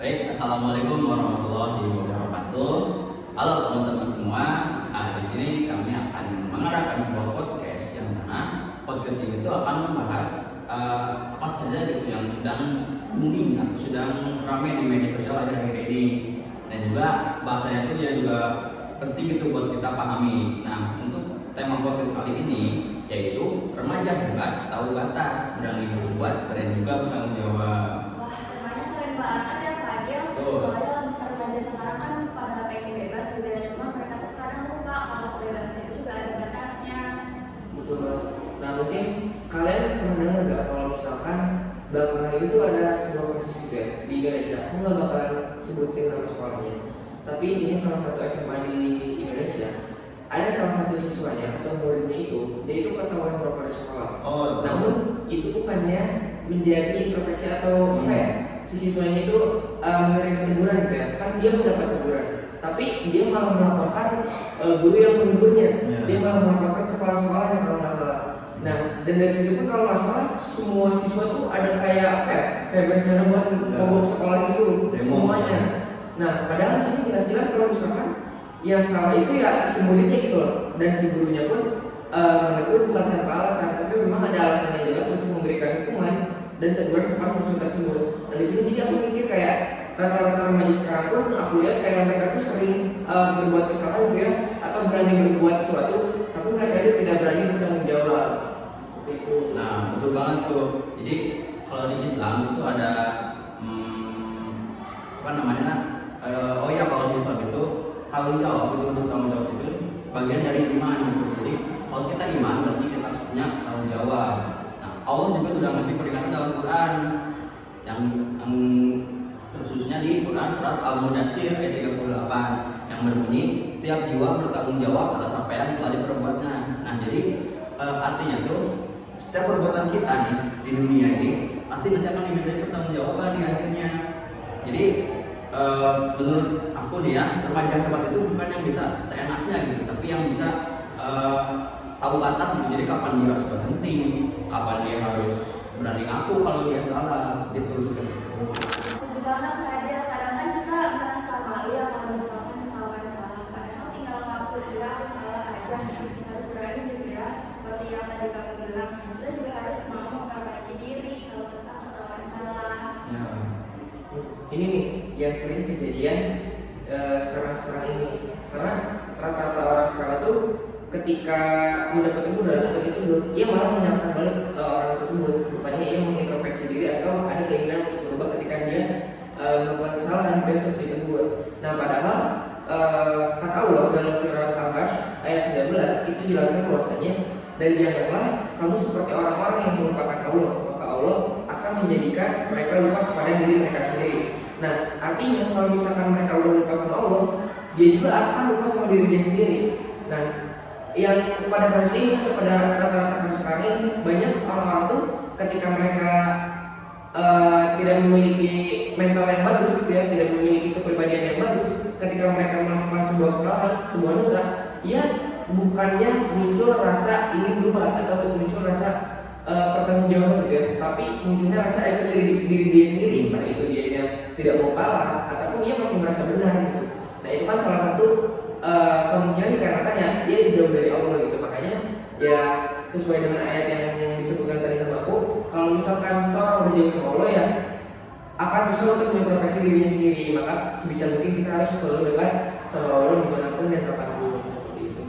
Baik, assalamualaikum warahmatullahi wabarakatuh. Halo teman-teman semua. Di sini kami akan mengadakan sebuah podcast yang mana podcast ini tuh akan membahas apa saja gitu yang sedang booming atau sedang ramai di media sosial akhir-akhir ini, dan juga bahasanya itu ya juga penting itu buat kita pahami. Nah, untuk tema podcast kali ini yaitu remaja hebat, tahu batas, berani berbuat, dan juga bertanggung jawab. Wah, temanya keren banget ya Fadil. Soalnya remaja sekarang kan pada pengen bebas gitu ya, cuma mereka tuh kadang lupa kalau kebebasan itu juga ada batasnya. Betul banget. Nah, mungkin kalian pernah dengar nggak kalau misalkan belakangan itu ada sebuah kasus gitu ya di Indonesia. Aku nggak bakalan sebutin nama sekolahnya, tapi intinya salah satu SMA di Indonesia ada salah satu siswanya atau muridnya dia itu ketahuan merokok di sekolah. Namun itu bukannya menjadi introspeksi atau apa ya, si siswanya itu menerima teguran gitu ya, kan dia mendapat teguran, tapi dia malah melaporkan guru yang menegurnya. Dia malah melaporkan kepala sekolahnya kalau nggak salah. Nah, dan dari situ pun kalau nggak salah semua siswa tuh ada kayak apa ya, kayak berencana buat mogok sekolah gitu semuanya. Nah, padahal di sini jelas-jelas kalau misalkan yang salah itu ya si muridnya gitu loh, dan si gurunya pun menegur bukan tanpa alasan, tapi memang ada alasan yang jelas untuk memberikan hukuman dan teguran kepada siswa tersebut. Nah, di sini jadi aku mikir kayak rata-rata remaja sekarang pun aku lihat kayak mereka tuh sering berbuat kesalahan gitu ya, atau berani berbuat sesuatu, tapi mereka itu tidak berani bertanggung jawab. Seperti itu. Nah, betul banget tuh. Jadi kalau di Islam itu ada apa namanya? Kalau di Islam itu tanggung jawab, itu untuk tanggung jawab itu bagian dari iman gitu. Jadi kalau kita iman berarti kita harus punya tanggung jawab. Nah, Allah juga sudah ngasih peringatan dalam Quran yang khususnya di Quran surat Al-Mudaththir ayat 38 yang berbunyi setiap jiwa bertanggung jawab atas apa yang telah diperbuatnya. Nah, jadi artinya tuh setiap perbuatan kita nih di dunia ini pasti nanti akan dimintai pertanggungjawaban di akhirnya. Jadi menurut aku nih ya, remaja hebat itu bukan yang bisa seenaknya gitu, tapi yang bisa tahu batas gitu. Jadi kapan dia harus berhenti, kapan dia harus berani ngaku kalau dia salah gitu. Setuju banget Fadil. Kadang kan kita merasa malu ya kalau misalkan ketahuan salah, padahal tinggal ngaku ya aku salah aja. Harus berani gitu ya, seperti yang tadi kamu bilang. Kita juga harus mau memperbaiki diri kalau kita ketahuan salah. Ya. Ini nih yang sering kejadian sekarang ini, karena rata-rata orang sekarang tuh ketika mendapat teguran atau ditegur, ia malah menyalahkan balik orang tersebut, bukannya ia mengintrospeksi diri atau ada keinginan untuk berubah ketika dia melakukan kesalahan dan terus ditegur. Nah, padahal kata Allah dalam surat Al-Hasy ayat 19 itu jelaskan bahwasanya, dan janganlah kamu seperti orang-orang yang melupakan Allah, maka Allah akan menjadikan mereka lupa kepada diri mereka sendiri. Nah, artinya kalau misalkan mereka udah lupa sama Allah, dia juga akan lupa sama diri dia sendiri. Nah, yang pada kasus ini atau pada rata-rata kasus sekarang ini, banyak orang-orang tuh ketika mereka tidak memiliki mental yang bagus gitu ya, tidak memiliki kepribadian yang bagus, ketika mereka melakukan sebuah kesalahan, sebuah dosa, ia bukannya muncul rasa ingin berubah atau muncul rasa pertanggungjawaban gitu ya, tapi munculnya rasa itu dari diri dia sendiri, entah itu dia yang tidak mau kalah ataupun dia masih merasa benar gitu. Nah, itu kan salah satu kemungkinan dikarenakan ya dia jauh dari Allah gitu. Makanya ya sesuai dengan ayat yang disebutkan tadi sama aku, kalau misalkan seorang berjauh sama Allah ya akan susah untuk mengintrospeksi dirinya sendiri, maka sebisa mungkin kita harus selalu dekat sama Allah dimanapun dan kapanpun. Seperti itu.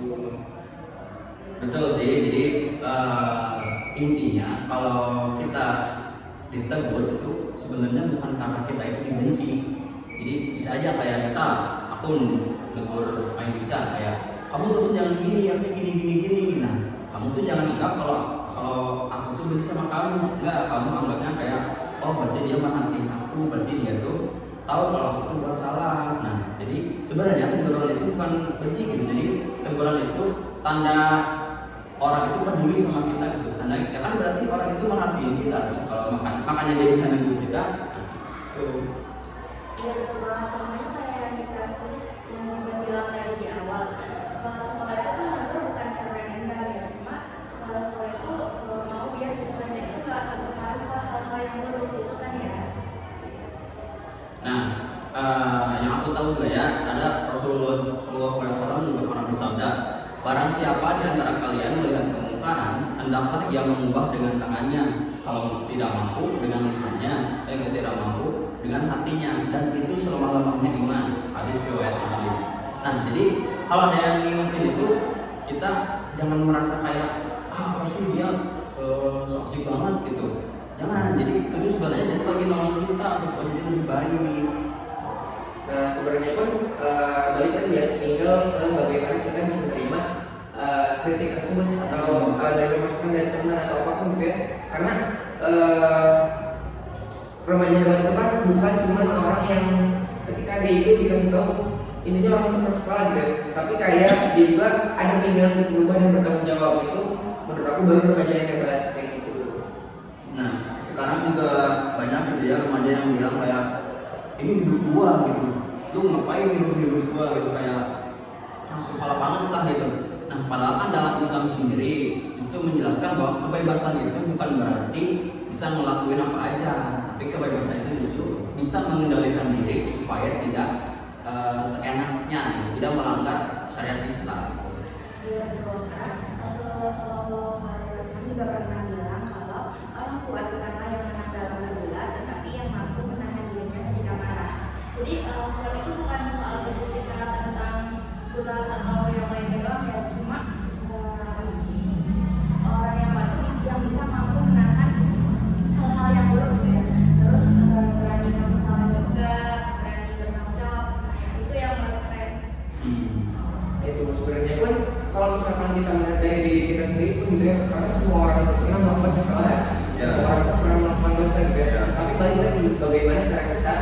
Betul sih. Jadi intinya kalau kita ditegur itu sebenarnya bukan karena kita itu dibenci. Jadi bisa aja kayak misal aku negur Aisyah kayak kamu terus jangan gini ya, gini. Nah, kamu tuh jangan anggap kalau aku tuh benci sama kamu. Enggak, kamu anggapnya kayak oh berarti dia merhatiin aku, berarti dia tuh tahu kalau aku tuh buat salah. Nah, jadi sebenarnya teguran itu bukan benci gitu. Jadi teguran itu tanda orang itu peduli sama kita gitu. Tanda ya kan berarti orang itu merhatiin kita tuh. Kalau makanya dia bisa negur kita. Tuh. Iya betul banget. Contohnya kayak yang di kasus yang Ziban bilang tadi di awal, kepala sekolah itu tuh negur bukan karena dendam ya, cuma kepala sekolah itu mau biar siswanya itu nggak terpengaruh ke hal-hal yang buruk gitu kan ya. Nah, tahu nggak ya, ada Rasulullah SAW juga pernah bersabda, barang siapa di antara kalian melihat kemungkaran, hendaklah ia mengubah dengan tangannya, kalau tidak mampu dengan lisannya, kalau tidak mampu dengan hatinya, dan itu selama-lamanya iman. Hadis riwayat Muslim. Nah, jadi kalau ada yang ngingetin itu, kita jangan merasa kayak apa sih dia sok asik banget gitu. Jangan. Jadi itu sebenarnya dia lagi nolong kita untuk jadi lebih baik nih. Nah sebenarnya pun balik lagi ya, tinggal bagaimana kita bisa menerima kritik tersebut atau dari masukan dari teman atau apapun gitu ya. Karena remaja hebat itu kan bukan cuma orang yang ketika dia itu dikasih tahu intinya orang itu keras kepala gitu ya. Tapi kayak dia juga ada keinginan untuk berubah dan bertanggung jawab. Itu menurut aku baru remaja yang hebat kayak gitu. Nah sekarang juga banyak gitu ya remaja yang bilang kayak ini hidup gua gitu, lu ngapain hidup gua gitu, kayak keras kepala banget lah gitu. Nah padahal kan dalam Islam sendiri itu menjelaskan bahwa kebebasan itu bukan berarti bisa ngelakuin apa aja, tapi kebebasan itu justru bisa mengendalikan diri supaya tidak seenaknya, tidak melanggar syariat Islam. Iya betul kan. Rasulullah SAW juga pernah bilang kalau orang kuat bukanlah yang menang dalam berdebat, tetapi yang mampu menahan dirinya ketika marah. Jadi kuat itu bukan soal fisik kita tentang berat atau yang lainnya doang ya, cuma orang yang kuat itu yang bisa mampu menahan hal-hal yang buruk gitu ya. Terus berani ngambil salah juga, berani bertanggung jawab. Nah, itu yang paling keren. Itu sebenarnya pun kalau misalkan kita melihat dari diri kita sendiri pun gitu ya, karena semua orang itu pernah melakukan kesalahan, semua orang itu pernah melakukan dosa gitu ya. Tapi balik lagi bagaimana cara kita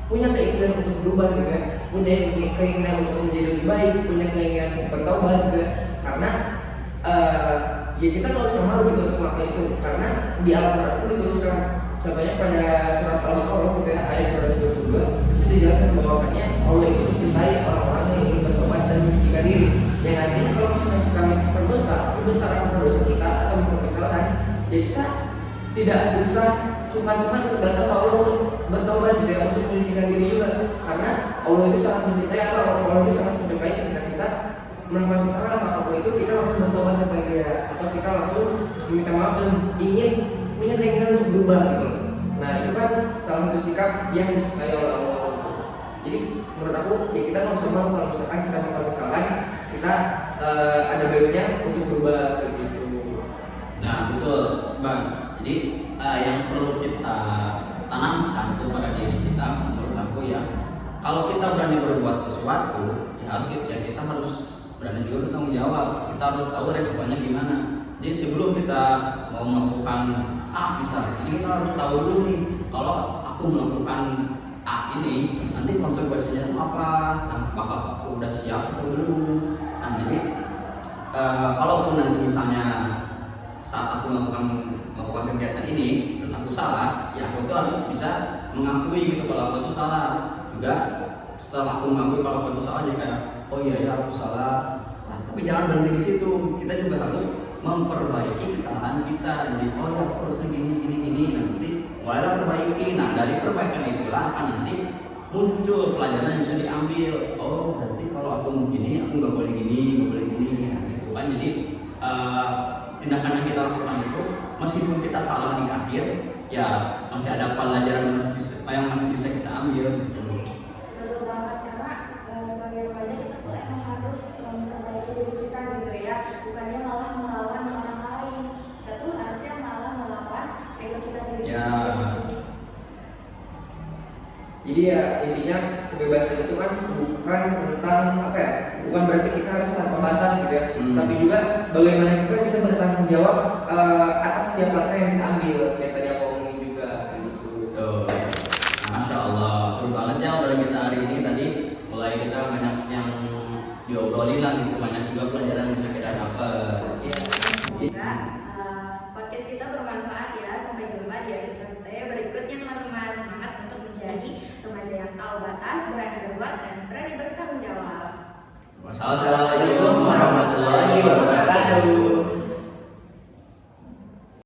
punya keinginan untuk berubah gitu ya, punya keinginan untuk menjadi lebih baik, punya keinginan untuk bertobat gitu ya. Karena ya kita nggak usah malu gitu untuk melakukan itu, karena di Al-Quran pun dituliskan, contohnya pada surat Al-Baqarah gitu ya, ayat 222 itu dijelaskan bahwasanya Allah itu mencintai orang-orang yang ingin bertobat dan menjaga diri. Yang artinya kalau misalnya kita melakukan dosa, sebesar apapun dosa kita atau melakukan kesalahan, ya kita tidak usah sungkan-sungkan untuk datang ke Allah untuk bertobat gitu ya, untuk menyucikan diri juga. Karena Allah itu sangat mencintai, atau Allah itu sangat menyukai ketika kita melakukan kesalahan atau apapun itu, kita langsung bertobat kepada Dia, atau kita langsung meminta maaf dan ingin punya keinginan untuk berubah gitu. Nah itu kan salah satu sikap yang disukai oleh Allah. Jadi menurut aku ya kita nggak usah malu kalau misalkan kita melakukan kesalahan, kita ada baiknya untuk berubah begitu. Nah betul bang. Jadi yang perlu kita tanamkan kepada diri kita, menurut aku ya, kalau kita berani berbuat sesuatu, ya kita harus berani juga bertanggung jawab. Kita harus tahu resikonya gimana. Jadi sebelum kita mau melakukan misalnya, ini kita harus tahu dulu nih, kalau aku melakukan ini, nanti konsekuensinya itu apa? Nah, apakah aku udah siap atau belum? Nah, jadi kalaupun nanti misalnya saat aku melakukan kegiatan ini, terus aku salah, ya aku tuh harus bisa mengakui gitu kalau aku itu salah. Juga setelah aku mengakui kalau aku itu salah, ya kayak, oh iya ya aku salah. Nah, tapi jangan berhenti di situ. Kita juga harus memperbaiki kesalahan kita. Jadi, oh ya aku harus gini, nanti mulailah perbaiki. Nah, dari perbaikan itulah akan nanti muncul pelajaran yang bisa diambil. Oh, berarti kalau aku mau gini, aku nggak boleh gini. Nah, gitu kan. Jadi tindakan yang kita lakukan itu, meskipun kita salah di akhir, ya masih ada pelajaran yang masih bisa kita ambil. Gitu. Betul banget, karena sebagai remaja kita tuh emang harus memperbaiki diri kita gitu ya, bukannya malah melawan orang lain. Kita tuh harusnya malah melawan ego kita diri Ya. sendiri. Jadi ya intinya kebebasan itu kan bukan tentang apa ya, bukan berarti kita harus tanpa batas gitu ya, tapi juga bagaimana kita bisa bertanggung jawab atas setiap langkah yang kita ambil. Yang tadi aku omongin juga gitu. Tuh. Masya Allah, seru banget ya udah kita hari ini. Tadi mulai kita banyak yang diobrolin lah gitu, banyak juga pelajaran yang bisa kita dapat. Semoga podcast kita bermanfaat ya. Sampai jumpa di episode berikutnya teman-teman. Semangat untuk menjadi remaja yang tahu batas, berani berbuat, dan berani bertanggung jawab. Wassalamualaikum warahmatullahi wabarakatuh.